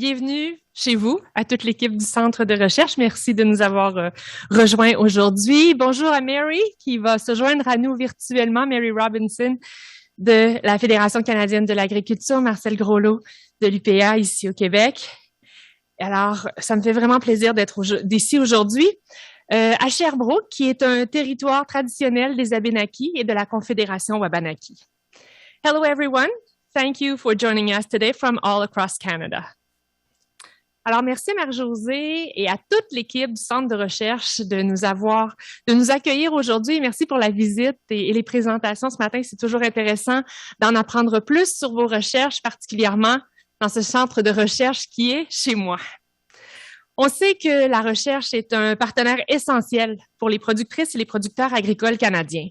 Bienvenue chez vous, à toute l'équipe du Centre de recherche. Merci de nous avoir rejoints aujourd'hui. Bonjour à Mary, qui va se joindre à nous virtuellement, Mary Robinson de la Fédération canadienne de l'agriculture, Marcel Groslot de l'UPA ici au Québec. Alors, ça me fait vraiment plaisir d'être d'ici aujourd'hui à Sherbrooke, qui est un territoire traditionnel des Abénaquis et de la Confédération Wabanaki. Hello everyone, thank you for joining us today from all across Canada. Alors, merci à Marie-Josée et à toute l'équipe du Centre de recherche de nous accueillir aujourd'hui. Merci pour la visite et les présentations ce matin. C'est toujours intéressant d'en apprendre plus sur vos recherches, particulièrement dans ce centre de recherche qui est chez moi. On sait que la recherche est un partenaire essentiel pour les productrices et les producteurs agricoles canadiens.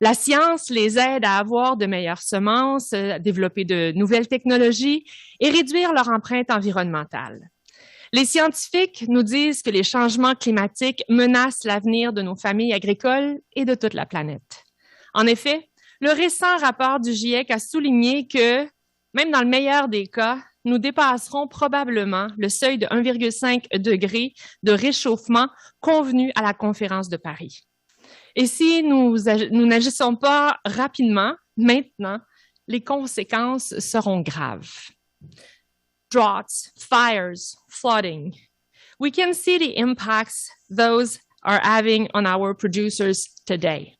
La science les aide à avoir de meilleures semences, à développer de nouvelles technologies et réduire leur empreinte environnementale. Les scientifiques nous disent que les changements climatiques menacent l'avenir de nos familles agricoles et de toute la planète. En effet, le récent rapport du GIEC a souligné que, même dans le meilleur des cas, nous dépasserons probablement le seuil de 1,5 degré de réchauffement convenu à la conférence de Paris. Et si nous n'agissons pas rapidement, maintenant, les conséquences seront graves. Droughts, fires, flooding. We can see the impacts those are having on our producers today.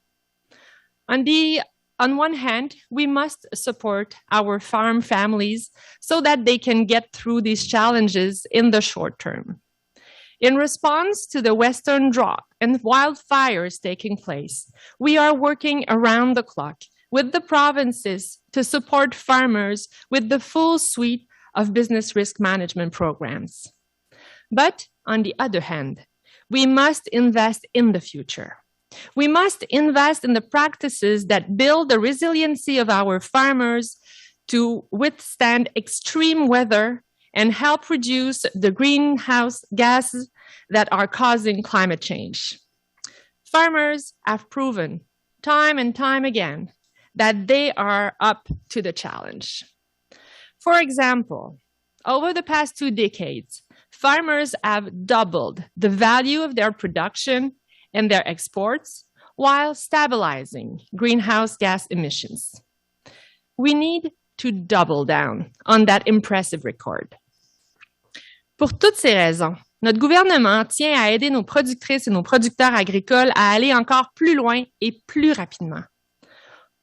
On one hand, we must support our farm families so that they can get through these challenges in the short term. In response to the Western drought and wildfires taking place, we are working around the clock with the provinces to support farmers with the full suite of business risk management programs. But on the other hand, we must invest in the future. We must invest in the practices that build the resiliency of our farmers to withstand extreme weather and help reduce the greenhouse gases that are causing climate change. Farmers have proven time and time again that they are up to the challenge. For example, over the past 2 decades, farmers have doubled the value of their production and their exports while stabilizing greenhouse gas emissions. We need to double down on that impressive record. Pour toutes ces raisons, notre gouvernement tient à aider nos productrices et nos producteurs agricoles à aller encore plus loin et plus rapidement.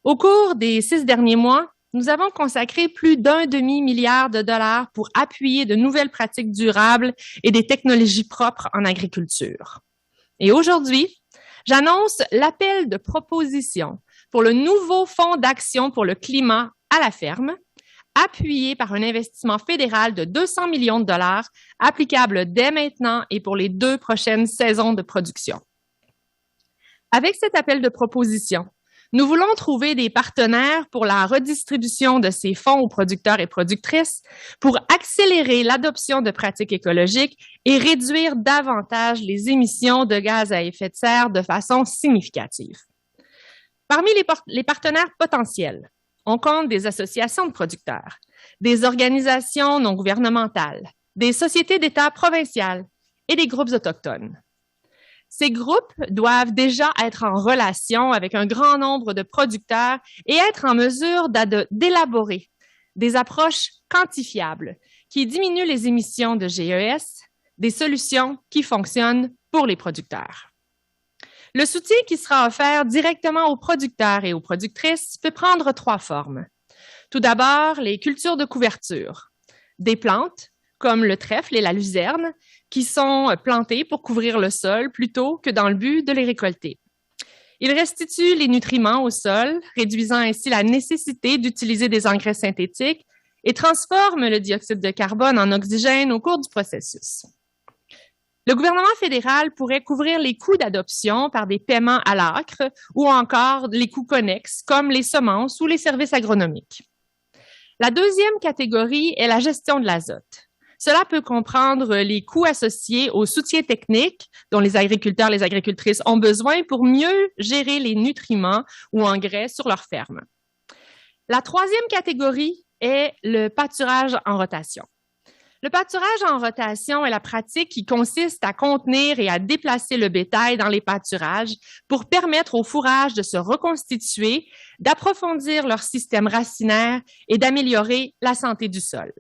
Au cours des 6 derniers mois, nous avons consacré plus d'1 demi-milliard de dollars pour appuyer de nouvelles pratiques durables et des technologies propres en agriculture. Et aujourd'hui, j'annonce l'appel de proposition pour le nouveau Fonds d'action pour le climat à la ferme, appuyé par un investissement fédéral de 200 millions de dollars, applicable dès maintenant et pour les 2 prochaines saisons de production. Avec cet appel de proposition, nous voulons trouver des partenaires pour la redistribution de ces fonds aux producteurs et productrices pour accélérer l'adoption de pratiques écologiques et réduire davantage les émissions de gaz à effet de serre de façon significative. Parmi les partenaires potentiels, on compte des associations de producteurs, des organisations non gouvernementales, des sociétés d'État provinciales et des groupes autochtones. Ces groupes doivent déjà être en relation avec un grand nombre de producteurs et être en mesure d'élaborer des approches quantifiables qui diminuent les émissions de GES, des solutions qui fonctionnent pour les producteurs. Le soutien qui sera offert directement aux producteurs et aux productrices peut prendre 3 formes. Tout d'abord, les cultures de couverture, des plantes comme le trèfle et la luzerne, qui sont plantées pour couvrir le sol plutôt que dans le but de les récolter. Ils restituent les nutriments au sol, réduisant ainsi la nécessité d'utiliser des engrais synthétiques et transforment le dioxyde de carbone en oxygène au cours du processus. Le gouvernement fédéral pourrait couvrir les coûts d'adoption par des paiements à l'acre ou encore les coûts connexes comme les semences ou les services agronomiques. La deuxième catégorie est la gestion de l'azote. Cela peut comprendre les coûts associés au soutien technique dont les agriculteurs et les agricultrices ont besoin pour mieux gérer les nutriments ou engrais sur leur ferme. La troisième catégorie est le pâturage en rotation. Le pâturage en rotation est la pratique qui consiste à contenir et à déplacer le bétail dans les pâturages pour permettre aux fourrages de se reconstituer, d'approfondir leur système racinaire et d'améliorer la santé du sol.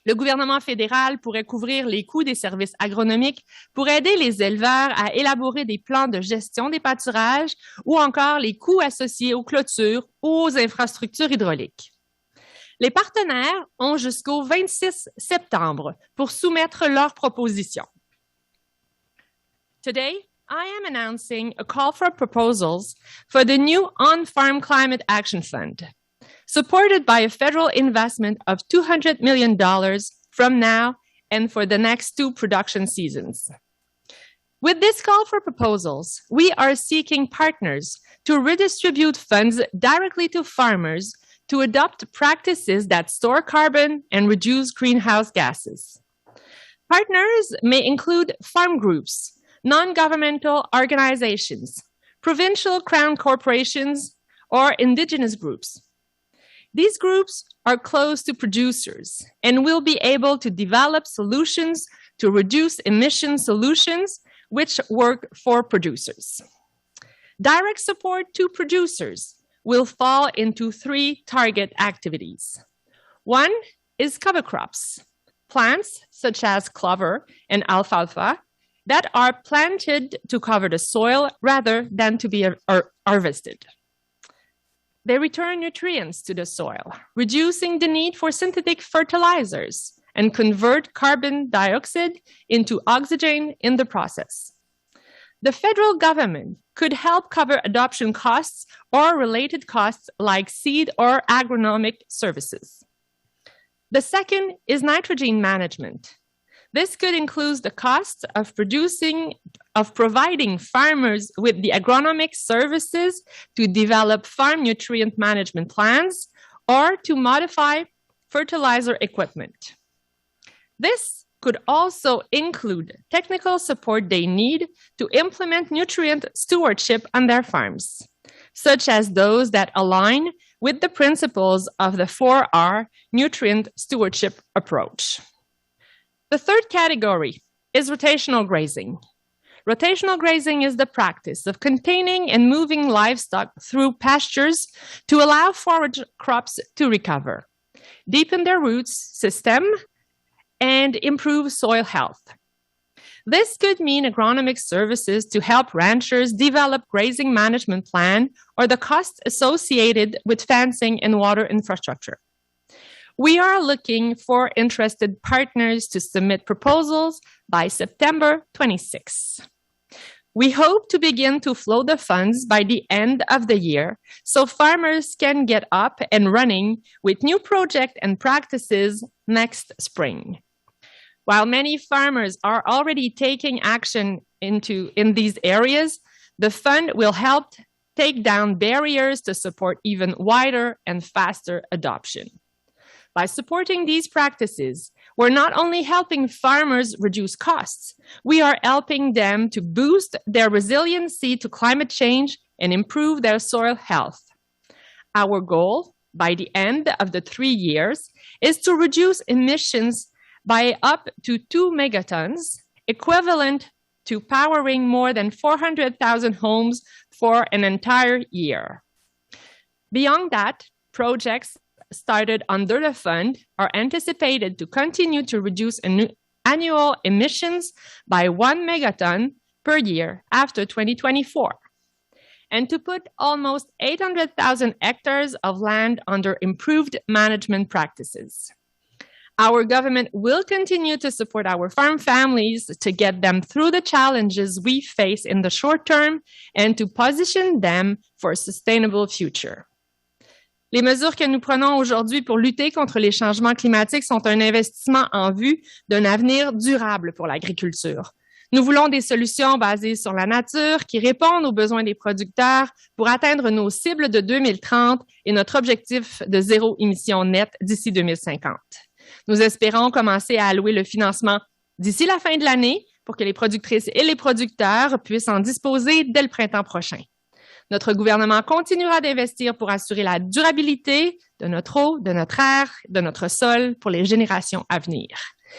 Le gouvernement fédéral pourrait couvrir les coûts des services agronomiques pour aider les éleveurs à élaborer des plans de gestion des pâturages ou encore les coûts associés aux clôtures ou aux infrastructures hydrauliques. Les partenaires ont jusqu'au 26 septembre pour soumettre leurs propositions. Today, I am announcing a call for proposals for the new On-Farm Climate Action Fund, supported by a federal investment of $200 million from now and for the next 2 production seasons. With this call for proposals, we are seeking partners to redistribute funds directly to farmers to adopt practices that store carbon and reduce greenhouse gases. Partners may include farm groups, non-governmental organizations, provincial crown corporations, or indigenous groups. These groups are close to producers and will be able to develop solutions to reduce emission solutions which work for producers. Direct support to producers will fall into 3 target activities. One is cover crops, plants such as clover and alfalfa that are planted to cover the soil rather than to be harvested. They return nutrients to the soil, reducing the need for synthetic fertilizers and convert carbon dioxide into oxygen in the process. The federal government could help cover adoption costs or related costs like seed or agronomic services. The second is nitrogen management. This could include the cost of providing farmers with the agronomic services to develop farm nutrient management plans or to modify fertilizer equipment. This could also include technical support they need to implement nutrient stewardship on their farms, such as those that align with the principles of the 4R nutrient stewardship approach. The third category is rotational grazing. Rotational grazing is the practice of containing and moving livestock through pastures to allow forage crops to recover, deepen their roots system, and improve soil health. This could mean agronomic services to help ranchers develop grazing management plan or the costs associated with fencing and water infrastructure. We are looking for interested partners to submit proposals by September 26. We hope to begin to flow the funds by the end of the year so farmers can get up and running with new projects and practices next spring. While many farmers are already taking action in these areas, the fund will help take down barriers to support even wider and faster adoption. By supporting these practices, we're not only helping farmers reduce costs, we are helping them to boost their resiliency to climate change and improve their soil health. Our goal by the end of the 3 years is to reduce emissions by up to 2 megatons, equivalent to powering more than 400,000 homes for an entire year. Beyond that, projects started under the fund are anticipated to continue to reduce annual emissions by 1 megaton per year after 2024, and to put almost 800,000 hectares of land under improved management practices. Our government will continue to support our farm families to get them through the challenges we face in the short term and to position them for a sustainable future. Les mesures que nous prenons aujourd'hui pour lutter contre les changements climatiques sont un investissement en vue d'un avenir durable pour l'agriculture. Nous voulons des solutions basées sur la nature qui répondent aux besoins des producteurs pour atteindre nos cibles de 2030 et notre objectif de 0 émission nette d'ici 2050. Nous espérons commencer à allouer le financement d'ici la fin de l'année pour que les productrices et les producteurs puissent en disposer dès le printemps prochain. Notre gouvernement continuera d'investir pour assurer la durabilité de notre eau, de notre air, de notre sol pour les générations à venir.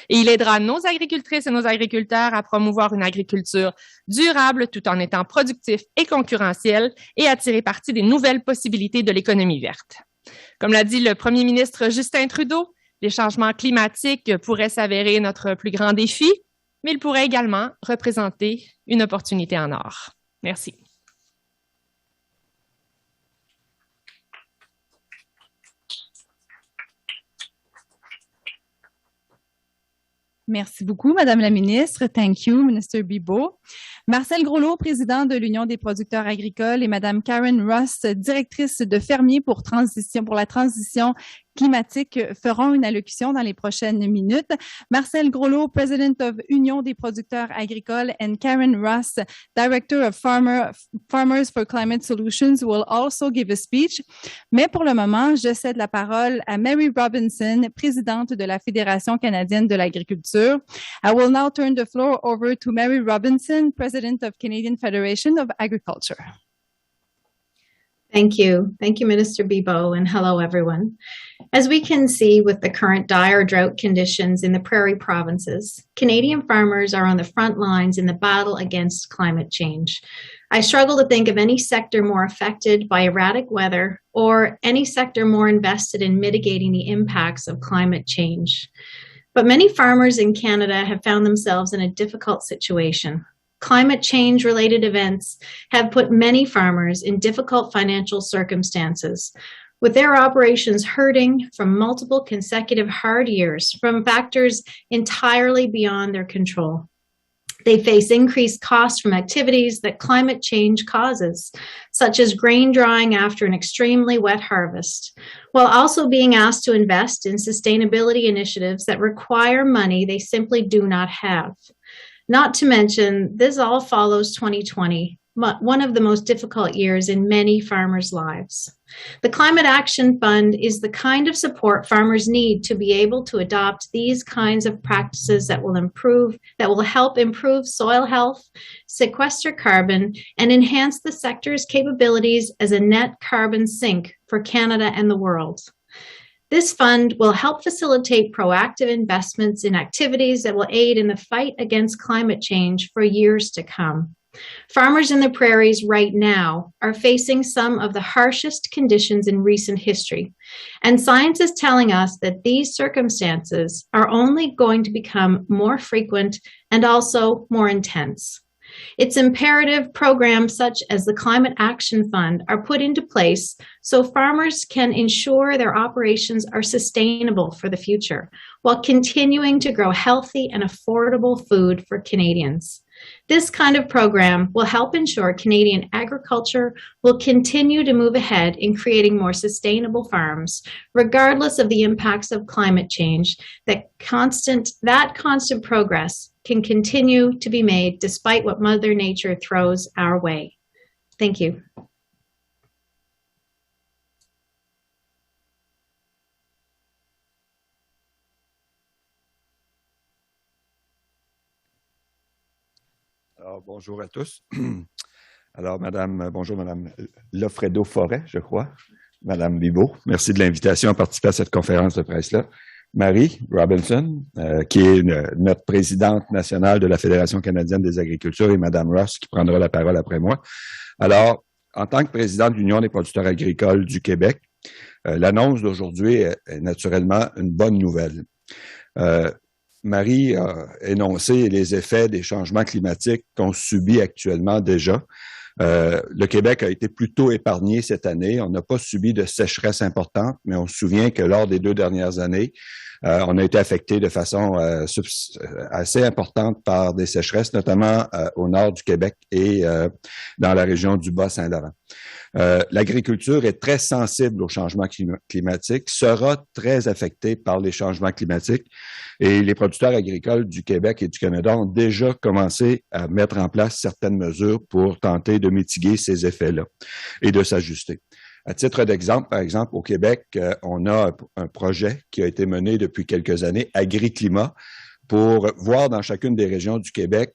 Et il aidera nos agricultrices et nos agriculteurs à promouvoir une agriculture durable tout en étant productif et concurrentiel et à tirer parti des nouvelles possibilités de l'économie verte. Comme l'a dit le premier ministre Justin Trudeau, les changements climatiques pourraient s'avérer notre plus grand défi, mais ils pourraient également représenter une opportunité en or. Merci. Merci beaucoup, Madame la ministre. Thank you, Minister Bibeau. Marcel Groslot, président de l'Union des producteurs agricoles, et Madame Karen Ross, directrice de Fermiers pour la transition climatique, feront une allocution dans les prochaines minutes. Marcel Groslot, President of Union des producteurs agricoles, and Karen Ross, Director of Farmers for Climate Solutions, will also give a speech. Mais pour le moment, je cède la parole à Mary Robinson, présidente de la Fédération canadienne de l'agriculture. I will now turn the floor over to Mary Robinson, President of Canadian Federation of Agriculture. Thank you. Thank you, Minister Bibeau, and hello, everyone. As we can see with the current dire drought conditions in the prairie provinces, Canadian farmers are on the front lines in the battle against climate change. I struggle to think of any sector more affected by erratic weather or any sector more invested in mitigating the impacts of climate change. But many farmers in Canada have found themselves in a difficult situation. Climate change-related events have put many farmers in difficult financial circumstances, with their operations hurting from multiple consecutive hard years from factors entirely beyond their control. They face increased costs from activities that climate change causes, such as grain drying after an extremely wet harvest, while also being asked to invest in sustainability initiatives that require money they simply do not have. Not to mention, this all follows 2020, one of the most difficult years in many farmers' lives. The Climate Action Fund is the kind of support farmers need to be able to adopt these kinds of practices that will help improve soil health, sequester carbon, and enhance the sector's capabilities as a net carbon sink for Canada and the world. This fund will help facilitate proactive investments in activities that will aid in the fight against climate change for years to come. Farmers in the prairies right now are facing some of the harshest conditions in recent history, and science is telling us that these circumstances are only going to become more frequent and also more intense. It's imperative programs such as the Climate Action Fund are put into place so farmers can ensure their operations are sustainable for the future while continuing to grow healthy and affordable food for Canadians. This kind of program will help ensure Canadian agriculture will continue to move ahead in creating more sustainable farms, regardless of the impacts of climate change. That constant progress can continue to be made despite what Mother Nature throws our way. Thank you. Alors, bonjour à tous. Alors, bonjour, Madame Lofredo Forêt, je crois. Madame Bibeau, merci de l'invitation à participer à cette conférence de presse-là. Marie Robinson, qui est notre présidente nationale de la Fédération canadienne des agricultures, et Madame Ross, qui prendra la parole après moi. Alors, en tant que présidente de l'Union des producteurs agricoles du Québec, l'annonce d'aujourd'hui est naturellement une bonne nouvelle. Marie a énoncé les effets des changements climatiques qu'on subit actuellement déjà. Le Québec a été plutôt épargné cette année. On n'a pas subi de sécheresse importante, mais on se souvient que lors des 2 dernières années, on a été affecté de façon assez importante par des sécheresses, notamment au nord du Québec et dans la région du Bas-Saint-Laurent. L'agriculture est très sensible aux changements climatiques, sera très affectée par les changements climatiques et les producteurs agricoles du Québec et du Canada ont déjà commencé à mettre en place certaines mesures pour tenter de mitiguer ces effets-là et de s'ajuster. À titre d'exemple, par exemple, au Québec, on a un projet qui a été mené depuis quelques années, Agri-Climat, pour voir dans chacune des régions du Québec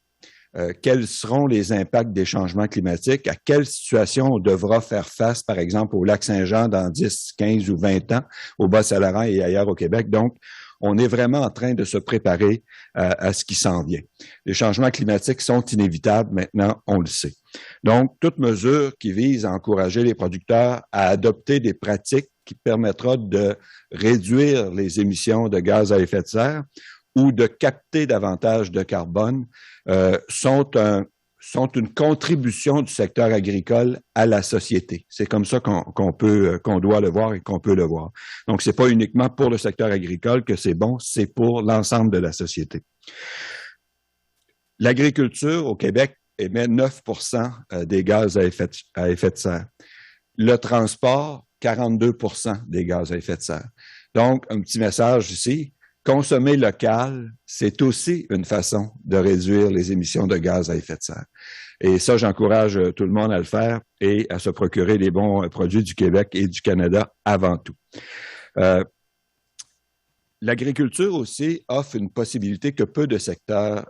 quels seront les impacts des changements climatiques, à quelle situation on devra faire face, par exemple, au lac Saint-Jean dans 10, 15 ou 20 ans, au Bas-Saint-Laurent et ailleurs au Québec. Donc, on est vraiment en train de se préparer à ce qui s'en vient. Les changements climatiques sont inévitables, maintenant, on le sait. Donc, toute mesure qui vise à encourager les producteurs à adopter des pratiques qui permettra de réduire les émissions de gaz à effet de serre ou de capter davantage de carbone sont une contribution du secteur agricole à la société. C'est comme ça qu'on doit le voir et qu'on peut le voir. Donc, c'est pas uniquement pour le secteur agricole que c'est bon, c'est pour l'ensemble de la société. L'agriculture au Québec émet 9% des gaz à effet de serre. Le transport, 42% des gaz à effet de serre. Donc, un petit message ici. Consommer local, c'est aussi une façon de réduire les émissions de gaz à effet de serre. Et ça, j'encourage tout le monde à le faire et à se procurer les bons produits du Québec et du Canada avant tout. L'agriculture aussi offre une possibilité que peu de secteurs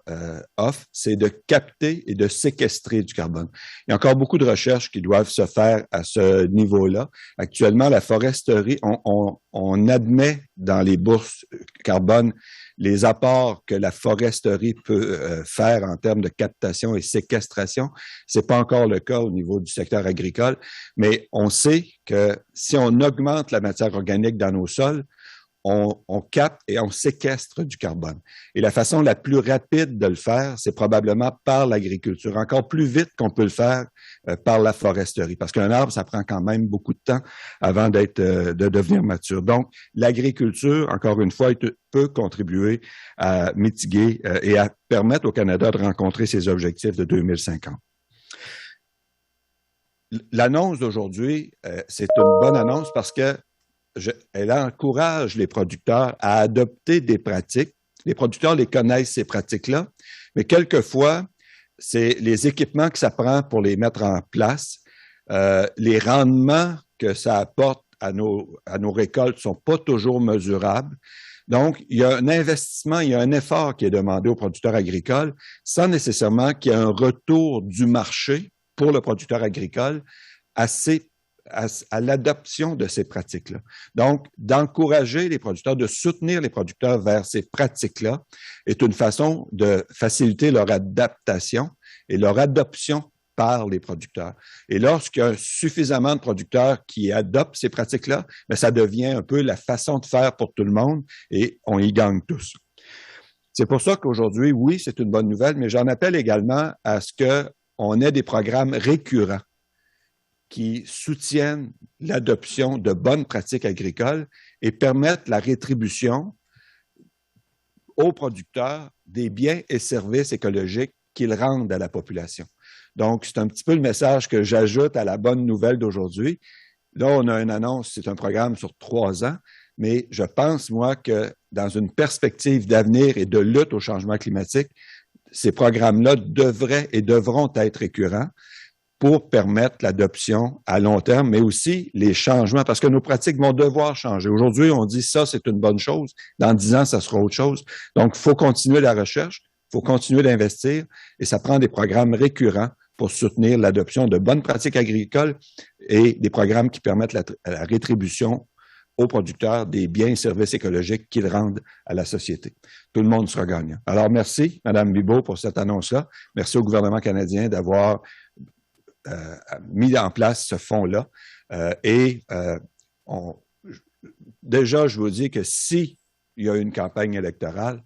offrent, c'est de capter et de séquestrer du carbone. Il y a encore beaucoup de recherches qui doivent se faire à ce niveau-là. Actuellement, la foresterie, on admet dans les bourses carbone les apports que la foresterie peut faire en termes de captation et séquestration. C'est pas encore le cas au niveau du secteur agricole, mais on sait que si on augmente la matière organique dans nos sols, on capte et on séquestre du carbone. Et la façon la plus rapide de le faire, c'est probablement par l'agriculture, encore plus vite qu'on peut le faire par la foresterie, parce qu'un arbre, ça prend quand même beaucoup de temps avant de devenir mature. Donc, l'agriculture, encore une fois, peut contribuer à mitiguer et à permettre au Canada de rencontrer ses objectifs de 2050. L'annonce d'aujourd'hui, c'est une bonne annonce parce que elle encourage les producteurs à adopter des pratiques. Les producteurs les connaissent, ces pratiques-là, mais quelquefois, c'est les équipements que ça prend pour les mettre en place, les rendements que ça apporte à nos récoltes sont pas toujours mesurables. Donc, il y a un investissement, il y a un effort qui est demandé aux producteurs agricoles sans nécessairement qu'il y ait un retour du marché pour le producteur agricole à l'adoption de ces pratiques-là. Donc, d'encourager les producteurs, de soutenir les producteurs vers ces pratiques-là est une façon de faciliter leur adaptation et leur adoption par les producteurs. Et lorsqu'il y a suffisamment de producteurs qui adoptent ces pratiques-là, bien, ça devient un peu la façon de faire pour tout le monde et on y gagne tous. C'est pour ça qu'aujourd'hui, oui, c'est une bonne nouvelle, mais j'en appelle également à ce qu'on ait des programmes récurrents qui soutiennent l'adoption de bonnes pratiques agricoles et permettent la rétribution aux producteurs des biens et services écologiques qu'ils rendent à la population. Donc, c'est un petit peu le message que j'ajoute à la bonne nouvelle d'aujourd'hui. Là, on a une annonce, c'est un programme sur 3 ans, mais je pense, moi, que dans une perspective d'avenir et de lutte au changement climatique, ces programmes-là devraient et devront être récurrents pour permettre l'adoption à long terme, mais aussi les changements, parce que nos pratiques vont devoir changer. Aujourd'hui, on dit ça, c'est une bonne chose. Dans 10 ans, ça sera autre chose. Donc, il faut continuer la recherche, il faut continuer d'investir, et ça prend des programmes récurrents pour soutenir l'adoption de bonnes pratiques agricoles et des programmes qui permettent la rétribution aux producteurs des biens et services écologiques qu'ils rendent à la société. Tout le monde sera gagnant. Alors, merci, Mme Bibeau, pour cette annonce-là. Merci au gouvernement canadien d'avoir mis en place ce fonds-là. Déjà, je vous dis que s'il y a une campagne électorale,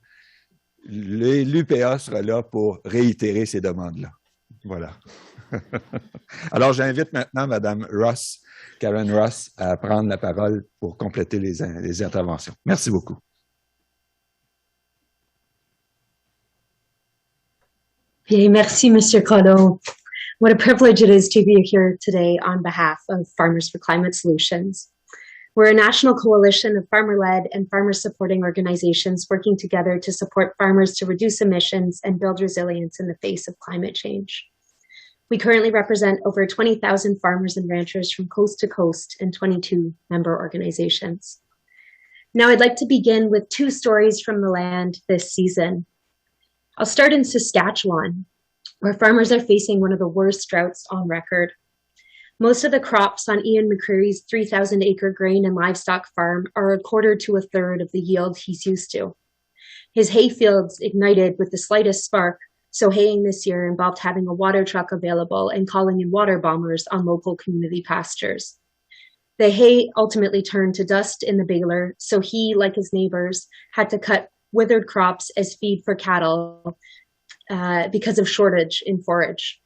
l'UPA sera là pour réitérer ces demandes-là. Voilà. Alors, j'invite maintenant Mme Ross, Karen Ross, à prendre la parole pour compléter les interventions. Merci beaucoup. Bien, merci, M. Collot. What a privilege it is to be here today on behalf of Farmers for Climate Solutions. We're a national coalition of farmer-led and farmer-supporting organizations working together to support farmers to reduce emissions and build resilience in the face of climate change. We currently represent over 20,000 farmers and ranchers from coast to coast and 22 member organizations. Now, I'd like to begin with 2 stories from the land this season. I'll start in Saskatchewan. where farmers are facing one of the worst droughts on record. Most of the crops on Ian McCreary's 3,000-acre grain and livestock farm are a quarter to a third of the yield he's used to. His hay fields ignited with the slightest spark, so haying this year involved having a water truck available and calling in water bombers on local community pastures. The hay ultimately turned to dust in the baler, so he, like his neighbors, had to cut withered crops as feed for cattle because of shortage in forage.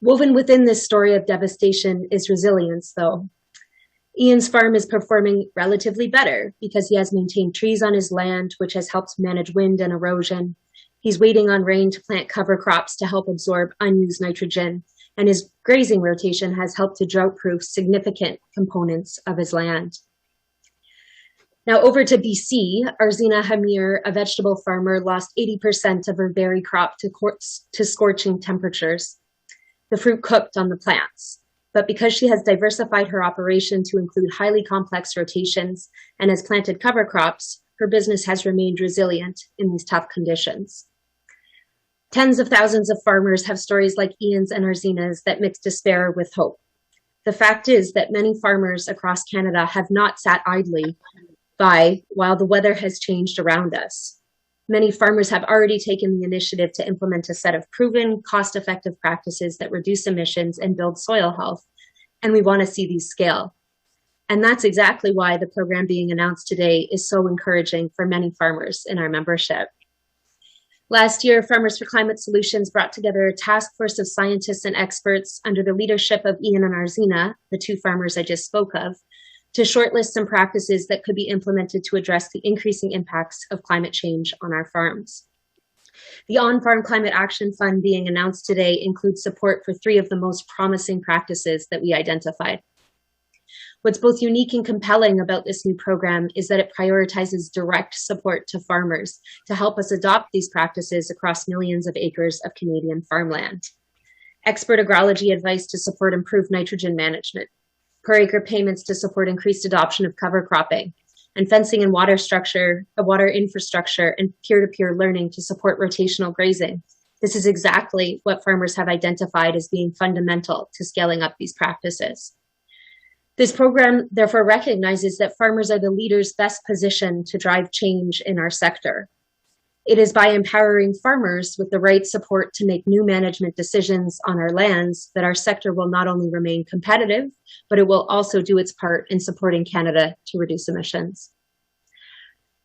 Woven within this story of devastation is resilience, though. Ian's farm is performing relatively better because he has maintained trees on his land, which has helped manage wind and erosion. He's waiting on rain to plant cover crops to help absorb unused nitrogen, and his grazing rotation has helped to drought-proof significant components of his land. Now over to BC, Arzina Hamir, a vegetable farmer, lost 80% of her berry crop to scorching temperatures. The fruit cooked on the plants. But because she has diversified her operation to include highly complex rotations and has planted cover crops, her business has remained resilient in these tough conditions. Tens of thousands of farmers have stories like Ian's and Arzina's that mix despair with hope. The fact is that many farmers across Canada have not sat idly by while the weather has changed around us. Many farmers have already taken the initiative to implement a set of proven, cost-effective practices that reduce emissions and build soil health, and we want to see these scale. And that's exactly why the program being announced today is so encouraging for many farmers in our membership. Last year, Farmers for Climate Solutions brought together a task force of scientists and experts under the leadership of Ian and Arzina, the two farmers I just spoke of, to shortlist some practices that could be implemented to address the increasing impacts of climate change on our farms. The On-Farm Climate Action Fund being announced today includes support for 3 of the most promising practices that we identified. What's both unique and compelling about this new program is that it prioritizes direct support to farmers to help us adopt these practices across millions of acres of Canadian farmland. Expert agrology advice to support improved nitrogen management, per acre payments to support increased adoption of cover cropping, and fencing and water infrastructure and peer-to-peer learning to support rotational grazing. This is exactly what farmers have identified as being fundamental to scaling up these practices. This program therefore recognizes that farmers are the leaders best positioned to drive change in our sector. It is by empowering farmers with the right support to make new management decisions on our lands that our sector will not only remain competitive, but it will also do its part in supporting Canada to reduce emissions.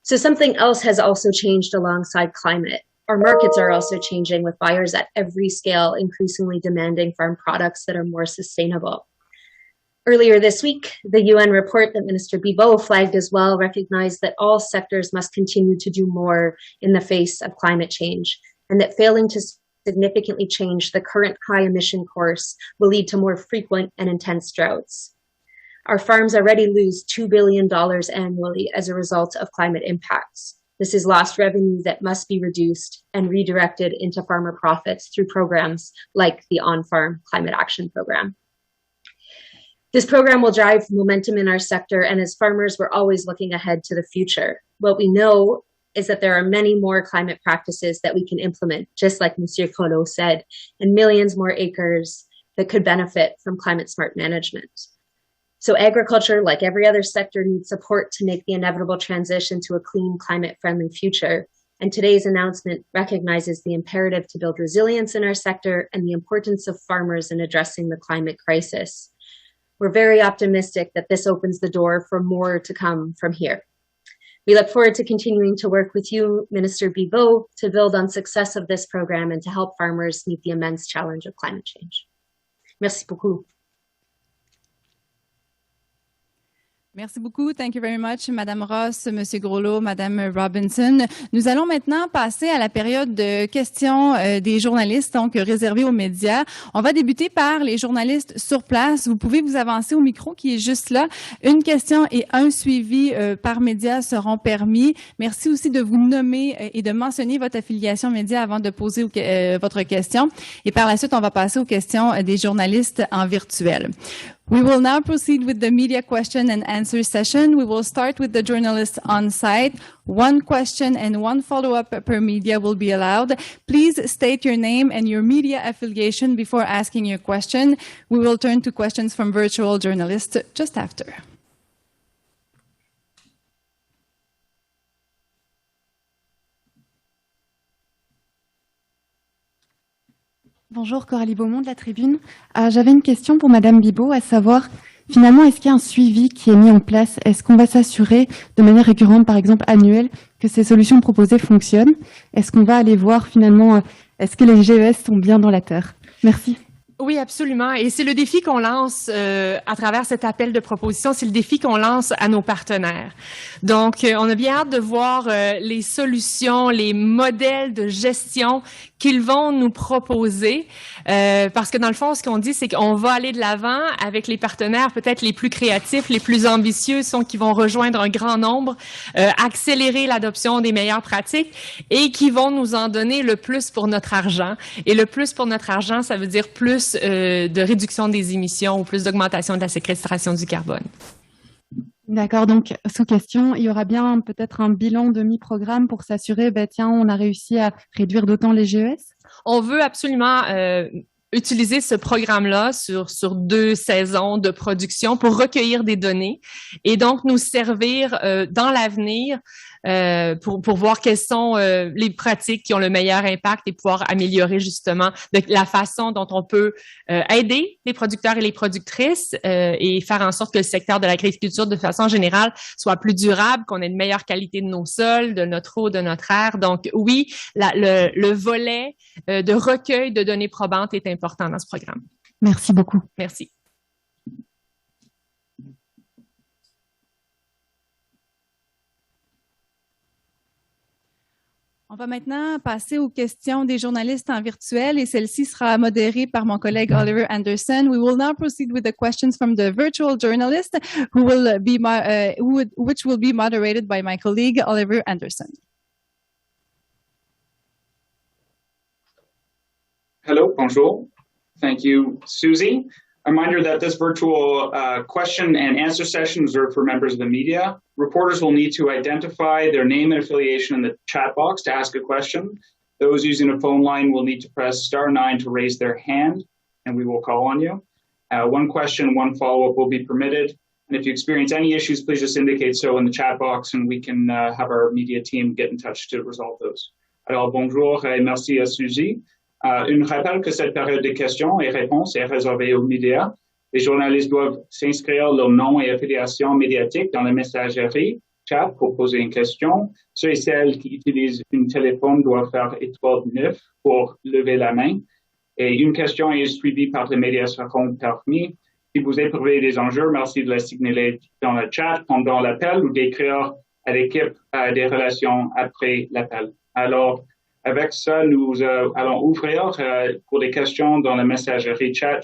So something else has also changed alongside climate. Our markets are also changing, with buyers at every scale increasingly demanding farm products that are more sustainable. Earlier this week, the UN report that Minister Bibeau flagged as well recognized that all sectors must continue to do more in the face of climate change, and that failing to significantly change the current high emission course will lead to more frequent and intense droughts. Our farms already lose $2 billion annually as a result of climate impacts. This is lost revenue that must be reduced and redirected into farmer profits through programs like the On-Farm Climate Action Program. This program will drive momentum in our sector, and as farmers, we're always looking ahead to the future. What we know is that there are many more climate practices that we can implement, just like Monsieur Collot said, and millions more acres that could benefit from climate smart management. So agriculture, like every other sector, needs support to make the inevitable transition to a clean, climate-friendly future. And today's announcement recognizes the imperative to build resilience in our sector and the importance of farmers in addressing the climate crisis. We're very optimistic that this opens the door for more to come from here. We look forward to continuing to work with you, Minister Bibeau, to build on success of this program and to help farmers meet the immense challenge of climate change. Merci beaucoup. Merci beaucoup. Thank you very much, Madame Ross, Monsieur Groslo, Madame Robinson. Nous allons maintenant passer à la période de questions des journalistes, donc réservée aux médias. On va débuter par les journalistes sur place. Vous pouvez vous avancer au micro qui est juste là. Une question et un suivi par média seront permis. Merci aussi de vous nommer et de mentionner votre affiliation média avant de poser votre question. Et par la suite, on va passer aux questions des journalistes en virtuel. We will now proceed with the media question and answer session. We will start with the journalists on site. One question and one follow-up per media will be allowed. Please state your name and your media affiliation before asking your question. We will turn to questions from virtual journalists just after. Bonjour, Coralie Beaumont de la Tribune. J'avais une question pour Madame Bibeau, à savoir, finalement, est-ce qu'il y a un suivi qui est mis en place? Est-ce qu'on va s'assurer de manière récurrente, par exemple annuelle, que ces solutions proposées fonctionnent? Est-ce qu'on va aller voir finalement, est-ce que les GES sont bien dans la terre? Merci. Oui, absolument. Et c'est le défi qu'on lance à travers cet appel de proposition. C'est le défi qu'on lance à nos partenaires. Donc, on a bien hâte de voir les solutions, les modèles de gestion qu'ils vont nous proposer. Parce que dans le fond, ce qu'on dit, c'est qu'on va aller de l'avant avec les partenaires peut-être les plus créatifs, les plus ambitieux, sont qui vont rejoindre un grand nombre, accélérer l'adoption des meilleures pratiques et qui vont nous en donner le plus pour notre argent. Et le plus pour notre argent, ça veut dire plus de réduction des émissions ou plus d'augmentation de la séquestration du carbone. D'accord, donc sous question, il y aura bien peut-être un bilan de mi-programme pour s'assurer, tiens, on a réussi à réduire d'autant les GES? On veut absolument utiliser ce programme-là sur 2 saisons de production pour recueillir des données et donc nous servir dans l'avenir pour voir quelles sont les pratiques qui ont le meilleur impact et pouvoir améliorer justement la façon dont on peut aider les producteurs et les productrices et faire en sorte que le secteur de l'agriculture de façon générale soit plus durable, qu'on ait une meilleure qualité de nos sols, de notre eau, de notre air. Donc oui, le volet de recueil de données probantes est important dans ce programme. Merci beaucoup. Merci. On va maintenant passer aux questions des journalistes en virtuel et celle-ci sera modérée par mon collègue Oliver Anderson. We will now proceed with the questions from the virtual journalist which will be moderated by my colleague Oliver Anderson. Hello, bonjour. Thank you, Susie. A reminder that this virtual question and answer session is reserved for members of the media. Reporters will need to identify their name and affiliation in the chat box to ask a question. Those using a phone line will need to press *9 to raise their hand, and we will call on you. One question, one follow-up will be permitted. And if you experience any issues, please just indicate so in the chat box, and we can have our media team get in touch to resolve those. Alors, bonjour et merci à Susie. Une rappel que cette période de questions et réponses est réservée aux médias. Les journalistes doivent s'inscrire leur nom et affiliation médiatique dans la messagerie chat pour poser une question. Ceux et celles qui utilisent un téléphone doivent faire *9 pour lever la main. Et une question est suivie par les médias seront permis. Si vous éprouvez des enjeux, merci de les signaler dans le chat pendant l'appel ou d'écrire à l'équipe des relations après l'appel. Alors, avec ça, nous allons ouvrir pour des questions dans la messagerie chat,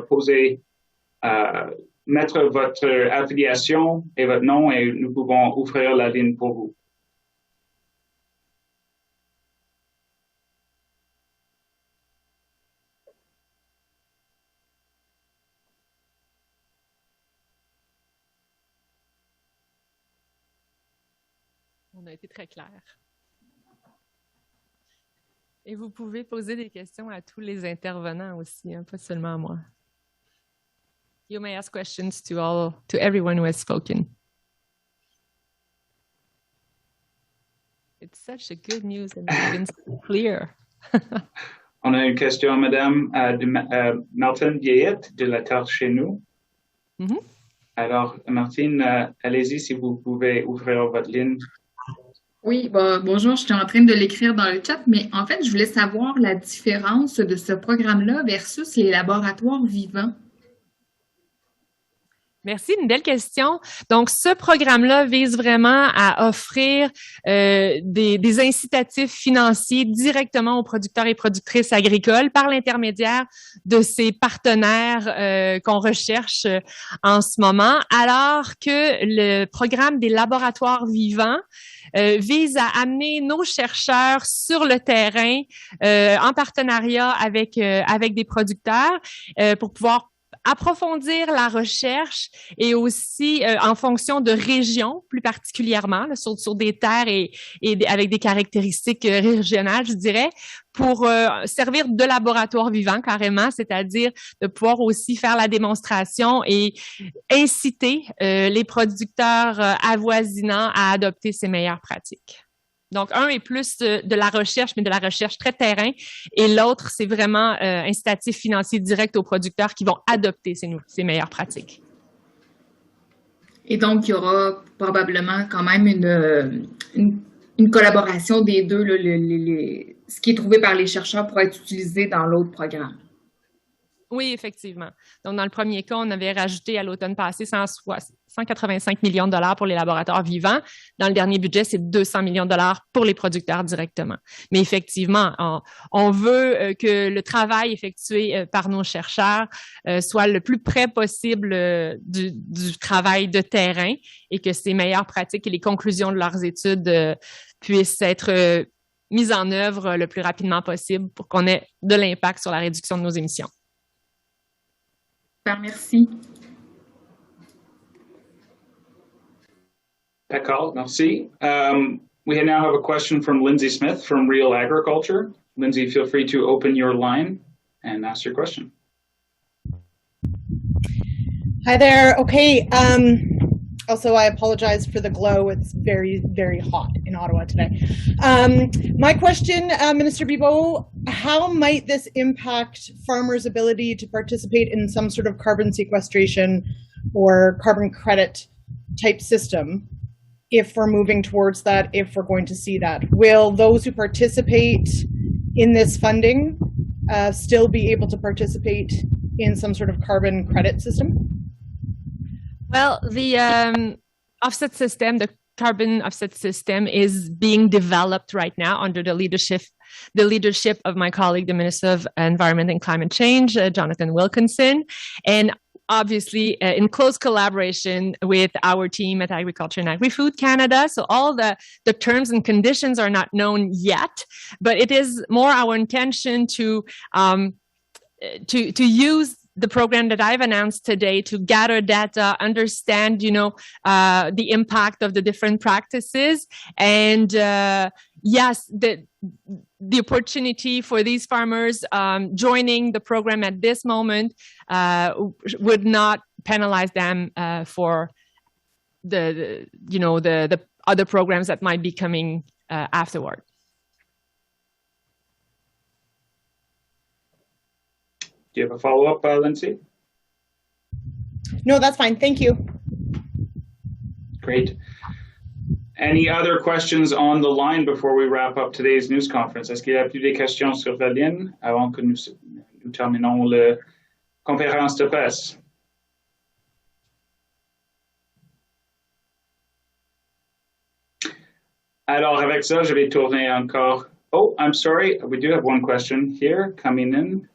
poser, mettre votre affiliation et votre nom et nous pouvons ouvrir la ligne pour vous. On a été très clair. Et vous pouvez poser des questions à tous les intervenants aussi, hein, pas seulement à moi. You may ask questions to everyone who has spoken. It's such a good news and it's been so clear. On a une question, madame, de Martine Vieillette de La Terre chez nous. Mm-hmm. Alors, Martine, allez-y si vous pouvez ouvrir votre ligne. Oui, bonjour, je suis en train de l'écrire dans le chat, mais en fait, je voulais savoir la différence de ce programme-là versus les laboratoires vivants. Merci, une belle question. Donc, ce programme-là vise vraiment à offrir des incitatifs financiers directement aux producteurs et productrices agricoles par l'intermédiaire de ces partenaires qu'on recherche en ce moment, alors que le programme des laboratoires vivants vise à amener nos chercheurs sur le terrain en partenariat avec des producteurs pour pouvoir approfondir la recherche et aussi en fonction de régions, plus particulièrement, là, sur des terres et avec des caractéristiques régionales, je dirais, pour servir de laboratoire vivant carrément, c'est-à-dire de pouvoir aussi faire la démonstration et inciter les producteurs avoisinants à adopter ces meilleures pratiques. Donc, un est plus de la recherche, mais de la recherche très terrain, et l'autre, c'est vraiment incitatif financier direct aux producteurs qui vont adopter ces meilleures pratiques. Et donc, il y aura probablement quand même une collaboration des deux. Là, ce qui est trouvé par les chercheurs pourra être utilisé dans l'autre programme. Oui, effectivement. Donc, dans le premier cas, on avait rajouté à l'automne passé 185 millions de dollars pour les laboratoires vivants. Dans le dernier budget, c'est 200 millions de dollars pour les producteurs directement. Mais effectivement, on veut que le travail effectué par nos chercheurs soit le plus près possible du travail de terrain et que ces meilleures pratiques et les conclusions de leurs études puissent être mises en œuvre le plus rapidement possible pour qu'on ait de l'impact sur la réduction de nos émissions. Merci. D'accord, merci. We now have a question from Lindsay Smith from Real Agriculture. Lindsay, feel free to open your line and ask your question. Hi there. Okay. Also, I apologize for the glow. It's very, very hot in Ottawa today. My question, Minister Bibeau, how might this impact farmers' ability to participate in some sort of carbon sequestration or carbon credit type system if we're moving towards that, if we're going to see that? Will those who participate in this funding still be able to participate in some sort of carbon credit system? Well, the offset system, the carbon offset system, is being developed right now under the leadership of my colleague, the Minister of Environment and Climate Change, Jonathan Wilkinson, and obviously in close collaboration with our team at Agriculture and Agri-Food Canada. So all the terms and conditions are not known yet, but it is more our intention to use the program that I've announced today to gather data, understand, the impact of the different practices, and yes, the opportunity for these farmers joining the program at this moment would not penalize them for the other programs that might be coming afterward. Do you have a follow-up, Lindsay? No, that's fine. Thank you. Great. Any other questions on the line before we wrap up today's news conference? Est-ce qu'il y a plus de questions sur la ligne avant que nous terminons la conférence de presse? Alors, avec ça, je vais tourner encore. Oh, I'm sorry. We do have one question here coming in.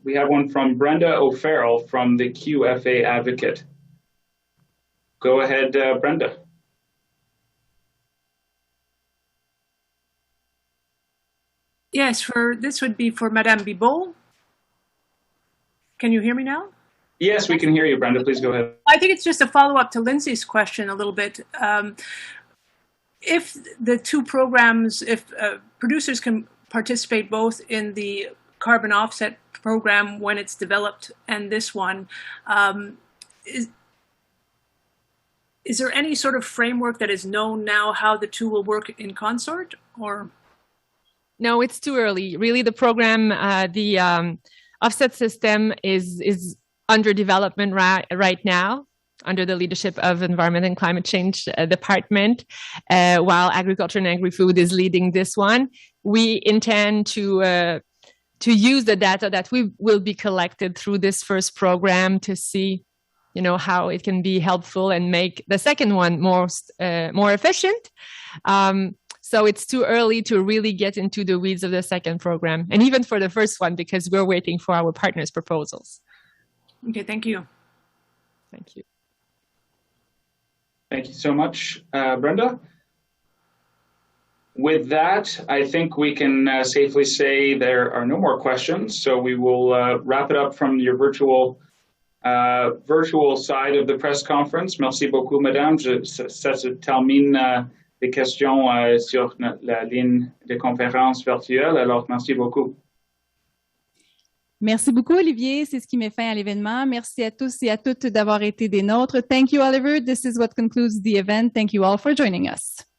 We have one from Brenda O'Farrell from the QFA Advocate. Go ahead, Brenda. Yes, this would be for Madame Bibeau. Can you hear me now? Yes, we can hear you, Brenda. Please go ahead. I think it's just a follow-up to Lindsay's question a little bit. If the two programs, if producers can participate both in the carbon offset program when it's developed and this one, is there any sort of framework that is known now how the two will work in consort, or? No, it's too early. Really, the program, the offset system is under development right now, under the leadership of Environment and Climate Change Department, while Agriculture and Agri-Food is leading this one. We intend to use the data that will be collected through this first program to see, how it can be helpful and make the second one more efficient. So it's too early to really get into the weeds of the second program, and even for the first one, because we're waiting for our partners' proposals. Okay, thank you. Thank you. Thank you so much, Brenda. With that, I think we can safely say there are no more questions. So we will wrap it up from your virtual virtual side of the press conference. Merci beaucoup, Madame. Ça se termine les questions sur la ligne de conférence virtuelle. Alors, merci beaucoup. Merci beaucoup, Olivier. C'est ce qui met fin à l'événement. Merci à tous et à toutes d'avoir été des nôtres. Thank you, Oliver. This is what concludes the event. Thank you all for joining us.